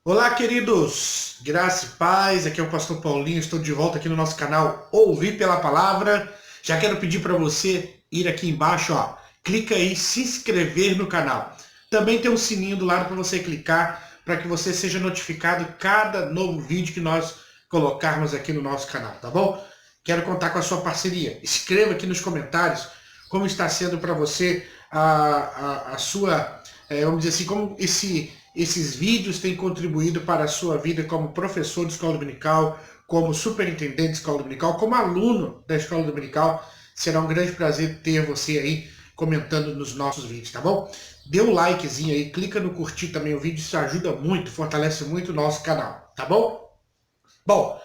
Olá, queridos! Graça e paz, aqui é o Pastor Paulinho, estou de volta aqui no nosso canal Ouvir pela Palavra. Já quero pedir para você ir aqui embaixo, ó, clica aí, se inscrever no canal. Também tem um sininho do lado para você clicar, para que você seja notificado cada novo vídeo que nós colocarmos aqui no nosso canal, tá bom? Quero contar com a sua parceria. Escreva aqui nos comentários como está sendo para você a sua, vamos dizer assim, como esses vídeos têm contribuído para a sua vida como professor de escola dominical, como superintendente de escola dominical, como aluno da escola dominical. Será um grande prazer ter você aí comentando nos nossos vídeos, tá bom? Dê um likezinho aí, clica no curtir também o vídeo, isso ajuda muito, fortalece muito o nosso canal, tá bom? Bom,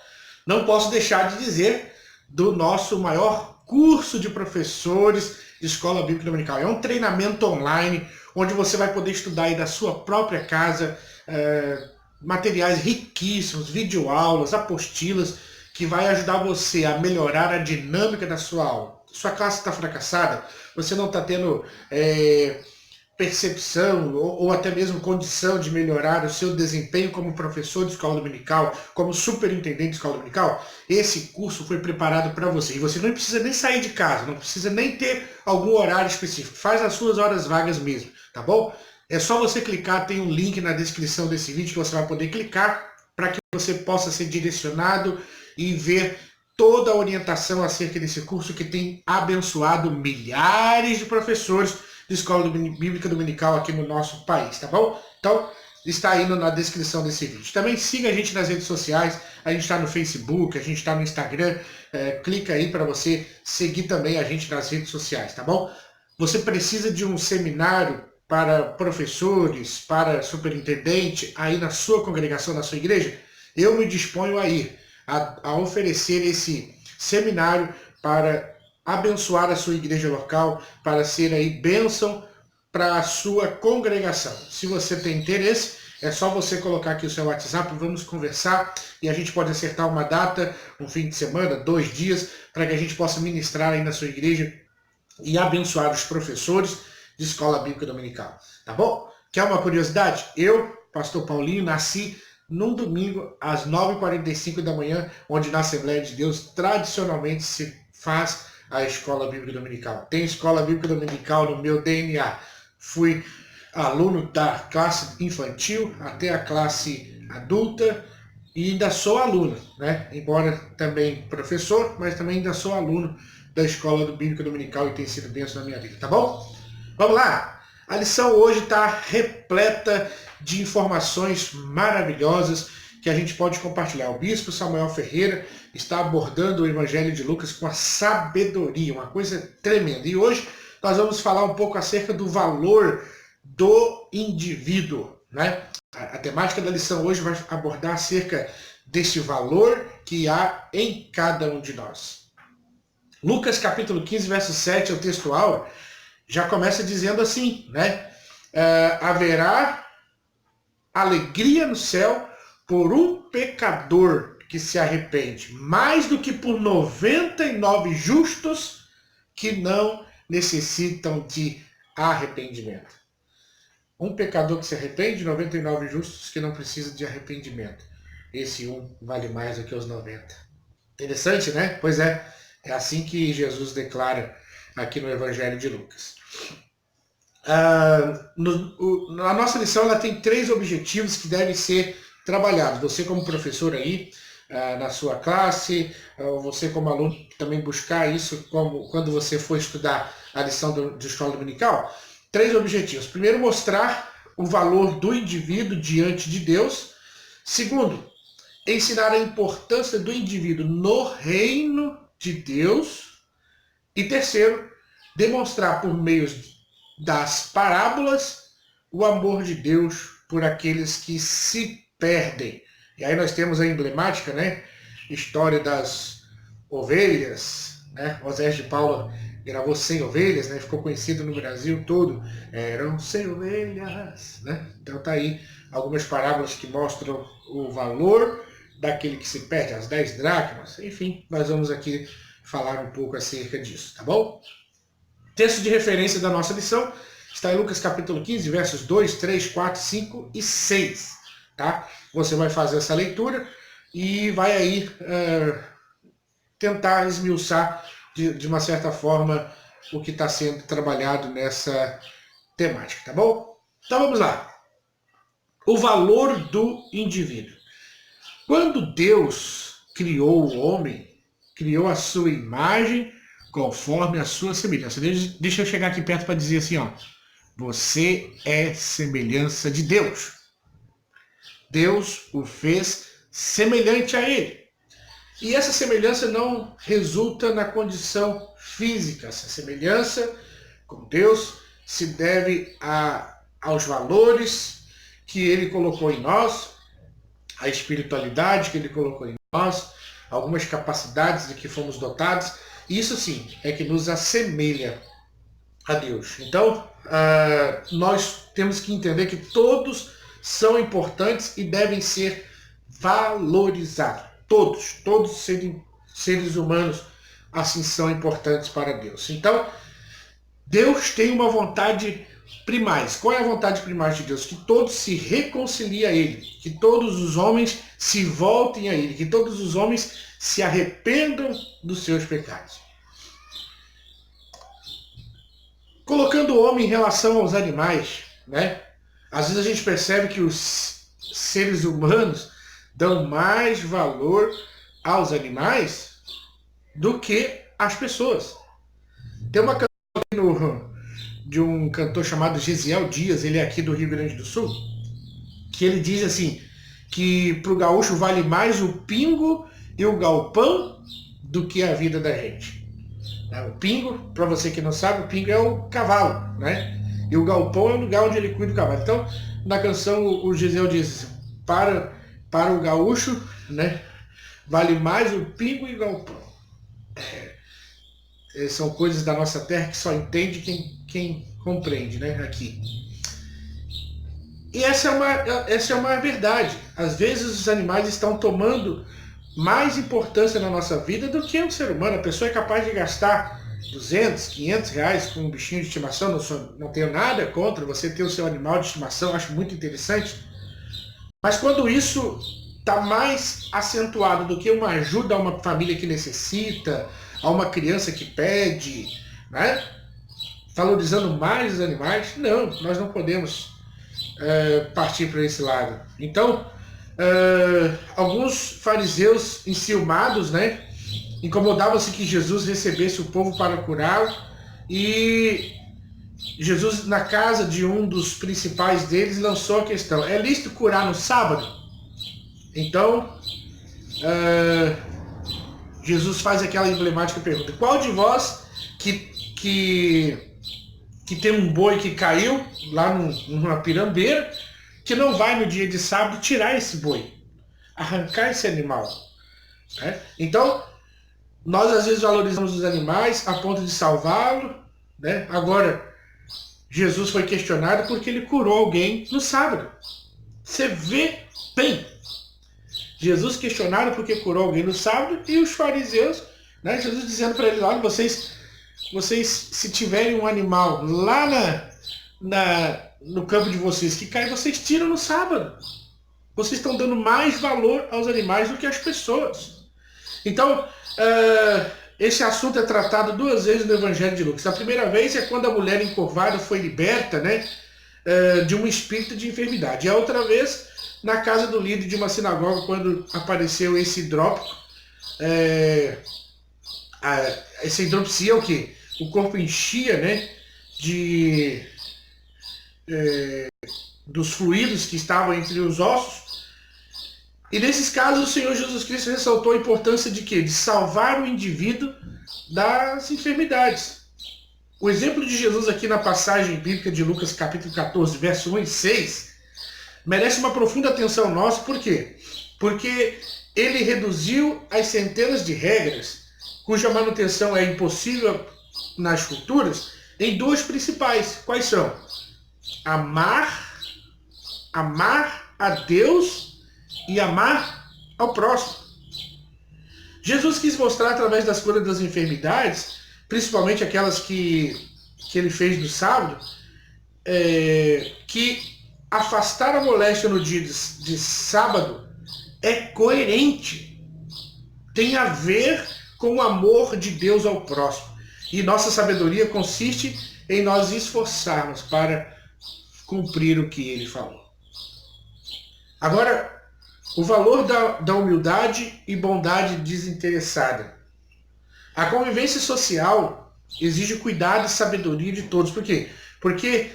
não posso deixar de dizer do nosso maior curso de professores de escola bíblica dominical. É um treinamento online, onde você vai poder estudar aí da sua própria casa, materiais riquíssimos, videoaulas, apostilas, que vai ajudar você a melhorar a dinâmica da sua aula. Sua classe está fracassada, você não está tendo percepção ou até mesmo condição de melhorar o seu desempenho como professor de escola dominical, como superintendente de escola dominical, esse curso foi preparado para você. E você não precisa nem sair de casa, não precisa nem ter algum horário específico. Faz as suas horas vagas mesmo, tá bom? É só você clicar, tem um link na descrição desse vídeo que você vai poder clicar para que você possa ser direcionado e ver toda a orientação acerca desse curso que tem abençoado milhares de professores de escola bíblica dominical aqui no nosso país, tá bom? Então, está indo na descrição desse vídeo. Também siga a gente nas redes sociais, a gente está no Facebook, a gente está no Instagram, clica aí para você seguir também a gente nas redes sociais, tá bom? Você precisa de um seminário para professores, para superintendente, aí na sua congregação, na sua igreja? Eu me disponho a ir, a oferecer esse seminário para abençoar a sua igreja local, para ser aí bênção para a sua congregação. Se você tem interesse, é só você colocar aqui o seu WhatsApp, vamos conversar e a gente pode acertar uma data, um fim de semana, 2 dias, para que a gente possa ministrar aí na sua igreja e abençoar os professores de escola bíblica dominical, tá bom? Quer uma curiosidade? Eu, pastor Paulinho, nasci num domingo às 9h45 da manhã, onde na Assembleia de Deus tradicionalmente se faz a escola bíblica dominical. Tem escola bíblica dominical no meu DNA. Fui aluno da classe infantil até a classe adulta e ainda sou aluno, né? Embora também professor, mas também ainda sou aluno da escola bíblica dominical e tem sido bênção na minha vida, tá bom? Vamos lá! A lição hoje está repleta de informações maravilhosas que a gente pode compartilhar. O bispo Samuel Ferreira está abordando o Evangelho de Lucas com a sabedoria, uma coisa tremenda. E hoje nós vamos falar um pouco acerca do valor do indivíduo, né? A temática da lição hoje vai abordar acerca desse valor que há em cada um de nós. Lucas capítulo 15, verso 7, é o textual, já começa dizendo assim, né? Haverá alegria no céu por um pecador que se arrepende, mais do que por 99 justos que não necessitam de arrependimento. Um pecador que se arrepende, 99 justos que não precisam de arrependimento. Esse um vale mais do que os 90. Interessante, né? Pois é, é assim que Jesus declara aqui no Evangelho de Lucas. A nossa lição ela tem 3 objetivos que devem ser trabalhados. Você como professor aí, na sua classe, você como aluno também buscar isso quando você for estudar a lição de escola dominical. 3 objetivos. Primeiro, mostrar o valor do indivíduo diante de Deus. Segundo, ensinar a importância do indivíduo no reino de Deus. E terceiro, demonstrar por meio das parábolas o amor de Deus por aqueles que se perdem. E aí nós temos a emblemática, né, história das ovelhas, né? Osés de Paula gravou 100 ovelhas, né? Ficou conhecido no Brasil todo. Eram 100 ovelhas, né? Então tá aí algumas parábolas que mostram o valor daquele que se perde, as 10 dracmas. Enfim, nós vamos aqui falar um pouco acerca disso, tá bom? Texto de referência da nossa lição está em Lucas capítulo 15, versos 2, 3, 4, 5 e 6. tá? Você vai fazer essa leitura e vai aí tentar esmiuçar de uma certa forma o que está sendo trabalhado nessa temática, tá bom? Então vamos lá. O valor do indivíduo. Quando Deus criou o homem, criou a sua imagem conforme a sua semelhança. Deixa eu chegar aqui perto para dizer assim, ó. Você é semelhança de Deus. Deus o fez semelhante a ele. E essa semelhança não resulta na condição física. Essa semelhança com Deus se deve aos valores que ele colocou em nós, a espiritualidade que ele colocou em nós, algumas capacidades de que fomos dotados. Isso sim é que nos assemelha a Deus. Então, nós temos que entender que todos são importantes e devem ser valorizados. Todos seres humanos assim são importantes para Deus. Então, Deus tem uma vontade primaz. Qual é a vontade primaz de Deus? Que todos se reconciliem a Ele, que todos os homens se voltem a Ele, que todos os homens se arrependam dos seus pecados. Colocando o homem em relação aos animais, né? Às vezes a gente percebe que os seres humanos dão mais valor aos animais do que às pessoas. Tem uma canção de um cantor chamado Gesiel Dias, ele é aqui do Rio Grande do Sul, que ele diz assim, que para o gaúcho vale mais o pingo e o galpão do que a vida da gente. O pingo, para você que não sabe, o pingo é o cavalo, né? E o galpão é o lugar onde ele cuida do cavalo. Então, na canção, o Gisele diz, para o gaúcho, né, vale mais o pingo e o galpão. São coisas da nossa terra que só entende quem compreende, né, aqui. E essa é uma verdade. Às vezes os animais estão tomando mais importância na nossa vida do que o ser humano. A pessoa é capaz de gastar 200, 500 reais com um bichinho de estimação. Não tenho nada contra você ter o seu animal de estimação, acho muito interessante. Mas quando isso está mais acentuado do que uma ajuda a uma família que necessita, a uma criança que pede, né? Valorizando mais os animais, não, nós não podemos partir para esse lado. Então, alguns fariseus enciumados, né, incomodavam-se que Jesus recebesse o povo para curá-lo, e Jesus, na casa de um dos principais deles, lançou a questão: é lícito curar no sábado? Então, Jesus faz aquela emblemática pergunta: qual de vós que tem um boi que caiu lá numa pirambeira, que não vai no dia de sábado tirar esse boi, arrancar esse animal? Né? Então, nós às vezes valorizamos os animais a ponto de salvá-lo, né? Agora, Jesus foi questionado porque ele curou alguém no sábado. Você vê bem. Jesus questionado porque curou alguém no sábado, e os fariseus, né, Jesus dizendo para eles: olha, vocês se tiverem um animal lá no campo de vocês que cai, vocês tiram no sábado. Vocês estão dando mais valor aos animais do que às pessoas. Então, esse assunto é tratado 2 vezes no Evangelho de Lucas. A primeira vez é quando a mulher encurvada foi liberta, né, de um espírito de enfermidade. E a outra vez, na casa do líder de uma sinagoga, quando apareceu esse hidrópico. Essa hidropsia é o quê? O corpo enchia, né, dos fluidos que estavam entre os ossos. E nesses casos o Senhor Jesus Cristo ressaltou a importância de quê? De salvar o indivíduo das enfermidades. O exemplo de Jesus aqui na passagem bíblica de Lucas capítulo 14, verso 1 e 6, merece uma profunda atenção nossa. Por quê? Porque ele reduziu as centenas de regras, cuja manutenção é impossível nas culturas, em 2 principais. Quais são? Amar a Deus e amar ao próximo. Jesus quis mostrar através das curas das enfermidades, principalmente aquelas que ele fez no sábado, que afastar a moléstia no dia de sábado é coerente. Tem a ver com o amor de Deus ao próximo. E nossa sabedoria consiste em nós esforçarmos para cumprir o que ele falou. Agora, o valor da humildade e bondade desinteressada. A convivência social exige cuidado e sabedoria de todos. Por quê? Porque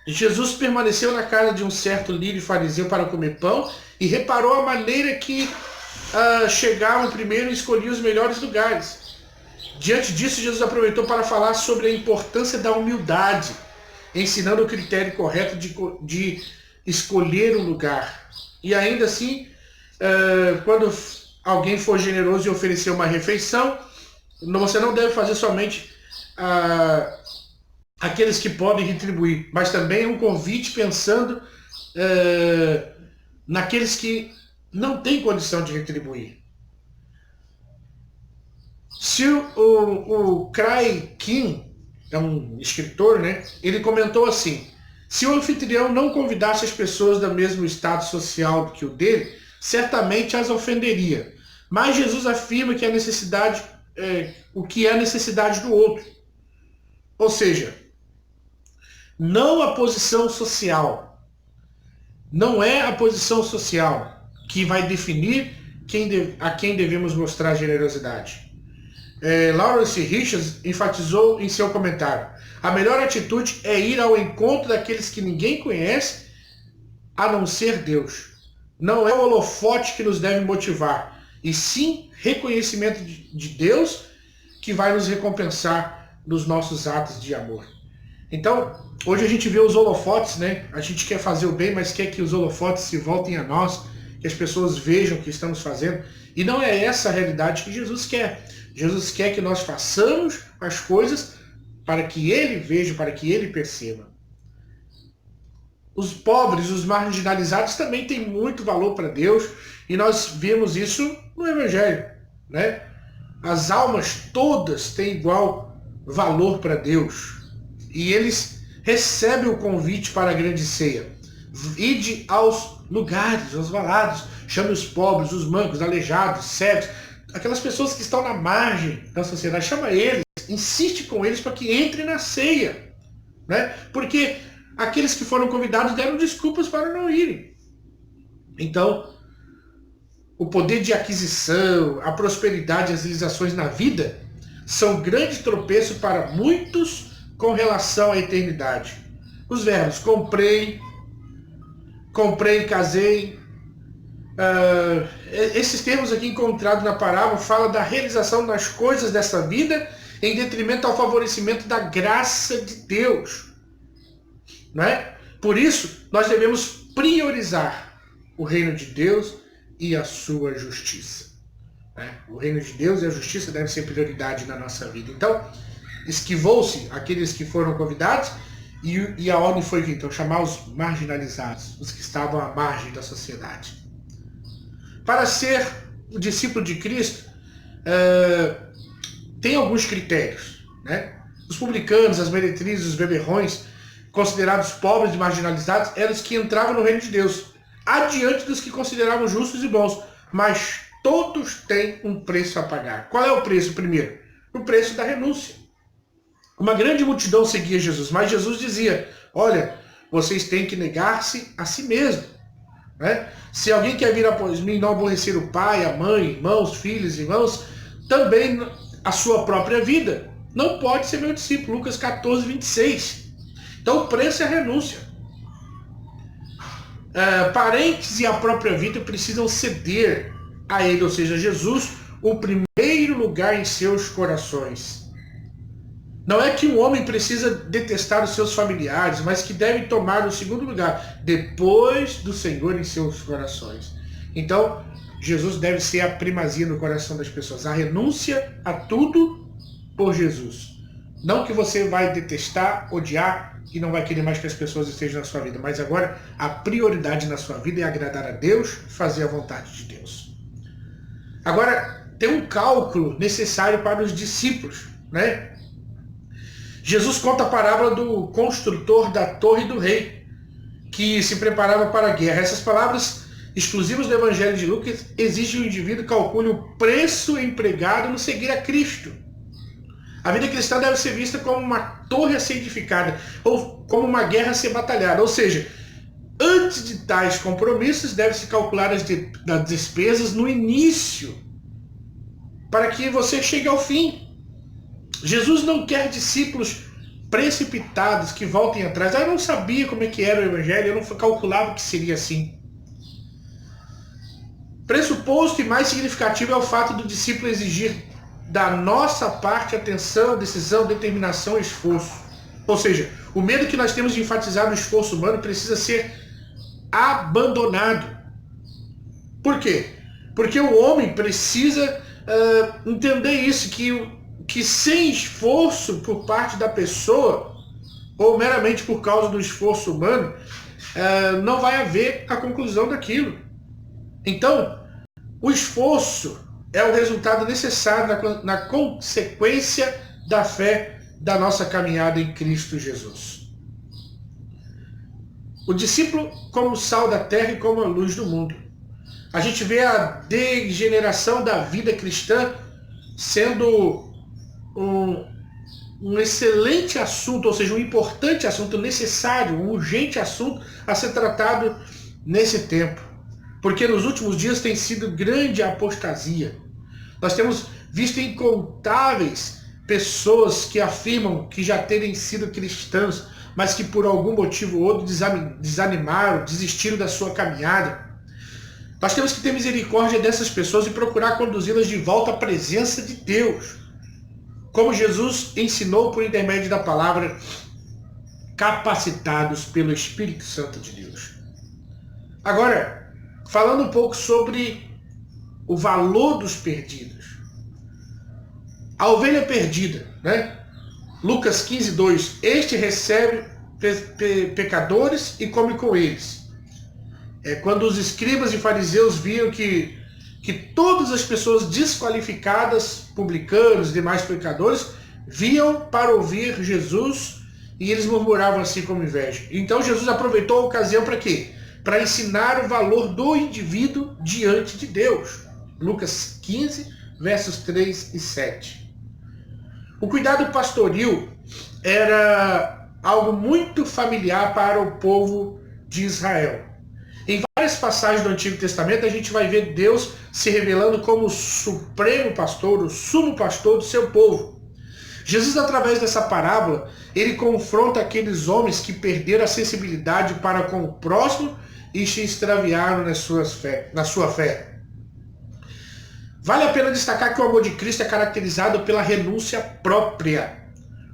Jesus permaneceu na casa de um certo líder fariseu para comer pão e reparou a maneira que chegavam primeiro e escolhiam os melhores lugares. Diante disso, Jesus aproveitou para falar sobre a importância da humildade, ensinando o critério correto de escolher um lugar. E ainda assim, quando alguém for generoso e oferecer uma refeição, você não deve fazer somente aqueles que podem retribuir, mas também um convite pensando naqueles que não têm condição de retribuir. Se o Cray Kim, é um escritor, né? Ele comentou assim: se o anfitrião não convidasse as pessoas do mesmo estado social que o dele, certamente as ofenderia. Mas Jesus afirma que o que é a necessidade do outro. Ou seja, não a posição social. Não é a posição social que vai definir a quem devemos mostrar generosidade. Lawrence Richards enfatizou em seu comentário: a melhor atitude é ir ao encontro daqueles que ninguém conhece, a não ser Deus. Não é o holofote que nos deve motivar, e sim reconhecimento de Deus que vai nos recompensar nos nossos atos de amor. Então, hoje a gente vê os holofotes, né? A gente quer fazer o bem, mas quer que os holofotes se voltem a nós, que as pessoas vejam o que estamos fazendo. E não é essa a realidade que Jesus quer. Jesus quer que nós façamos as coisas para que Ele veja, para que Ele perceba. Os pobres, os marginalizados também têm muito valor para Deus, e nós vemos isso no Evangelho, né? As almas todas têm igual valor para Deus, e eles recebem o convite para a grande ceia. Ide aos lugares, aos valados, chame os pobres, os mancos, aleijados, cegos, aquelas pessoas que estão na margem da sociedade, chama eles, insiste com eles para que entrem na ceia, né? Porque aqueles que foram convidados deram desculpas para não irem. Então, o poder de aquisição, a prosperidade e as realizações na vida são grande tropeço para muitos com relação à eternidade. Os verbos comprei, casei, esses termos aqui encontrados na parábola falam da realização das coisas dessa vida em detrimento ao favorecimento da graça de Deus, né? Por isso, nós devemos priorizar o reino de Deus e a sua justiça, né? O reino de Deus e a justiça devem ser prioridade na nossa vida. Então, esquivou-se aqueles que foram convidados e a ordem foi que então chamar os marginalizados, os que estavam à margem da sociedade. Para ser o discípulo de Cristo, tem alguns critérios, né? Os publicanos, as meretrizes, os beberrões, considerados pobres e marginalizados, eram os que entravam no reino de Deus, adiante dos que consideravam justos e bons. Mas todos têm um preço a pagar. Qual é o preço primeiro? O preço da renúncia. Uma grande multidão seguia Jesus, mas Jesus dizia: olha, vocês têm que negar-se a si mesmo, né? Se alguém quer vir após mim, não aborrecer o pai, a mãe, irmãos, filhos, irmãos, também a sua própria vida, não pode ser meu discípulo. Lucas 14, 26. Então o preço é a renúncia. Parentes e a própria vida precisam ceder a ele, ou seja, Jesus, o primeiro lugar em seus corações. Não é que um homem precisa detestar os seus familiares, mas que deve tomar o segundo lugar, depois do Senhor em seus corações. Então, Jesus deve ser a primazia no coração das pessoas. A renúncia a tudo por Jesus. Não que você vai detestar, odiar e não vai querer mais que as pessoas estejam na sua vida, mas agora a prioridade na sua vida é agradar a Deus, fazer a vontade de Deus. Agora, tem um cálculo necessário para os discípulos, né? Jesus conta a parábola do construtor da torre do rei, que se preparava para a guerra. Essas palavras exclusivas do Evangelho de Lucas exigem que o indivíduo calcule o preço empregado no seguir a Cristo. A vida cristã deve ser vista como uma torre a ser edificada, ou como uma guerra a ser batalhada. Ou seja, antes de tais compromissos, deve-se calcular as despesas no início, para que você chegue ao fim. Jesus não quer discípulos precipitados que voltem atrás. Eu não sabia como é que era o Evangelho, eu não calculava que seria assim. Pressuposto e mais significativo é o fato do discípulo exigir da nossa parte atenção, decisão, determinação e esforço. Ou seja, o medo que nós temos de enfatizar no esforço humano precisa ser abandonado. Por quê? Porque o homem precisa entender isso, que sem esforço por parte da pessoa, ou meramente por causa do esforço humano, não vai haver a conclusão daquilo. Então, o esforço é o resultado necessário na consequência da fé da nossa caminhada em Cristo Jesus. O discípulo como sal da terra e como a luz do mundo. A gente vê a degeneração da vida cristã sendo um excelente assunto, ou seja, um importante assunto, necessário, um urgente assunto a ser tratado nesse tempo. Porque nos últimos dias tem sido grande a apostasia. Nós temos visto incontáveis pessoas que afirmam que já terem sido cristãos, mas que por algum motivo ou outro desanimaram, desistiram da sua caminhada. Nós temos que ter misericórdia dessas pessoas e procurar conduzi-las de volta à presença de Deus, como Jesus ensinou por intermédio da palavra, capacitados pelo Espírito Santo de Deus. Agora, falando um pouco sobre o valor dos perdidos. A ovelha perdida, né? Lucas 15:2. Este recebe pecadores e come com eles. Quando os escribas e fariseus viam que todas as pessoas desqualificadas, publicanos e demais pecadores, viam para ouvir Jesus e eles murmuravam assim como inveja. Então Jesus aproveitou a ocasião para quê? Para ensinar o valor do indivíduo diante de Deus. Lucas 15, versos 3 e 7. O cuidado pastoril era algo muito familiar para o povo de Israel. Em várias passagens do Antigo Testamento, a gente vai ver Deus se revelando como o supremo pastor, o sumo pastor do seu povo. Jesus, através dessa parábola, ele confronta aqueles homens que perderam a sensibilidade para com o próximo e se extraviaram na sua fé. Vale a pena destacar que o amor de Cristo é caracterizado pela renúncia própria.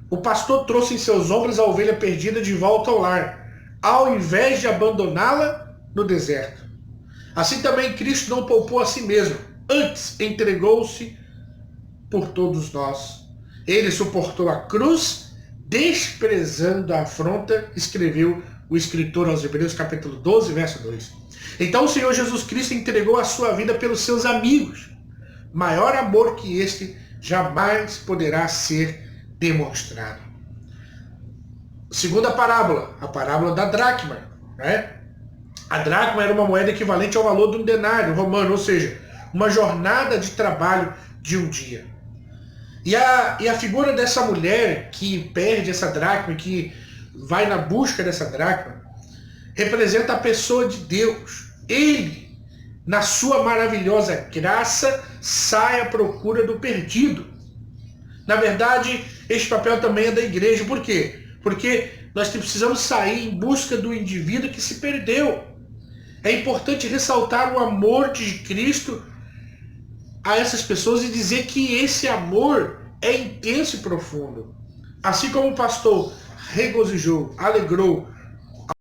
O pastor trouxe em seus ombros a ovelha perdida de volta ao lar, ao invés de abandoná-la no deserto. Assim também Cristo não poupou a si mesmo, antes entregou-se por todos nós. Ele suportou a cruz, desprezando a afronta, escreveu o escritor aos Hebreus, capítulo 12, verso 2. Então o Senhor Jesus Cristo entregou a sua vida pelos seus amigos. Maior amor que este jamais poderá ser demonstrado. Segunda parábola, a parábola da dracma, né? A dracma era uma moeda equivalente ao valor de um denário romano, ou seja, uma jornada de trabalho de um dia. E a figura dessa mulher que perde essa dracma, que vai na busca dessa dracma, representa a pessoa de Deus. Ele, na sua maravilhosa graça, sai à procura do perdido. Na verdade, este papel também é da igreja. Por quê? Porque nós precisamos sair em busca do indivíduo que se perdeu. É importante ressaltar o amor de Cristo a essas pessoas e dizer que esse amor é intenso e profundo. Assim como o pastor regozijou, alegrou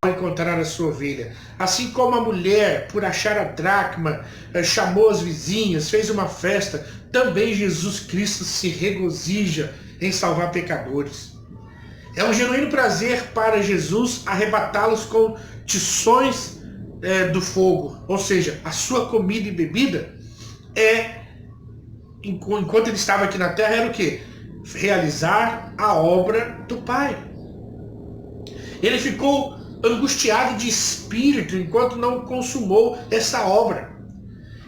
ao encontrar a sua ovelha. Assim como a mulher, por achar a dracma, chamou as vizinhas, fez uma festa, também Jesus Cristo se regozija em salvar pecadores. É um genuíno prazer para Jesus arrebatá-los com tições do fogo, ou seja, a sua comida e bebida enquanto ele estava aqui na terra, era o quê? Realizar a obra do Pai. Ele ficou angustiado de espírito enquanto não consumou essa obra.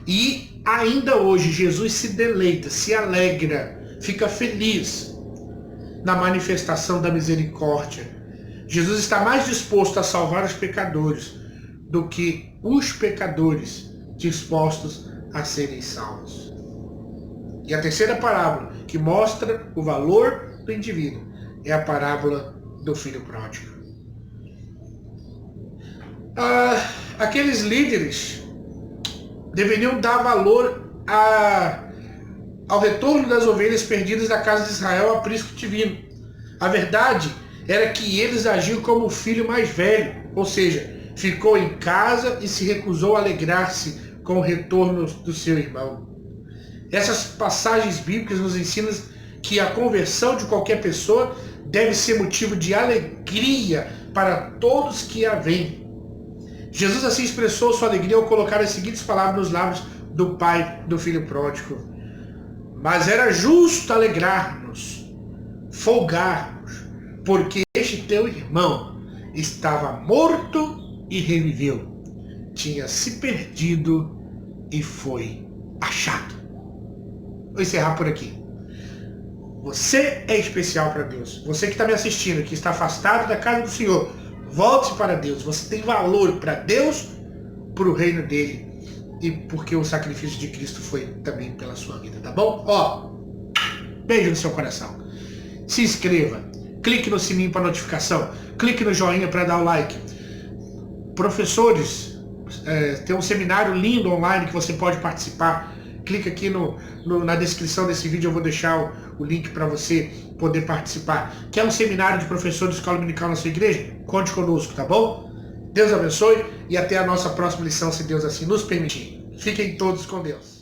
E ainda hoje Jesus se deleita, se alegra, fica feliz na manifestação da misericórdia. Jesus está mais disposto a salvar os pecadores do que os pecadores dispostos a serem salvos. E a terceira parábola que mostra o valor do indivíduo é a parábola do filho pródigo. Aqueles líderes deveriam dar valor ao retorno das ovelhas perdidas da casa de Israel a aprisco divino. A verdade era que eles agiam como o filho mais velho, ou seja, ficou em casa e se recusou a alegrar-se com o retorno do seu irmão. Essas passagens bíblicas nos ensinam que a conversão de qualquer pessoa deve ser motivo de alegria para todos que a veem. Jesus assim expressou sua alegria ao colocar as seguintes palavras nos lábios do pai do filho pródigo: mas era justo alegrarmos, folgarmos, porque este teu irmão estava morto e reviveu, tinha se perdido e foi achado. Vou encerrar por aqui. Você é especial para Deus. Você que está me assistindo, que está afastado da casa do Senhor, volte para Deus. Você tem valor para Deus, para o reino dele e porque o sacrifício de Cristo foi também pela sua vida, tá bom? Beijo no seu coração. Se inscreva, clique no sininho para notificação, clique no joinha para dar o like. Professores, tem um seminário lindo online que você pode participar. Clica aqui na descrição desse vídeo, eu vou deixar o link para você poder participar. Quer um seminário de professor de escola dominical na sua igreja? Conte conosco, tá bom? Deus abençoe e até a nossa próxima lição, se Deus assim nos permitir. Fiquem todos com Deus.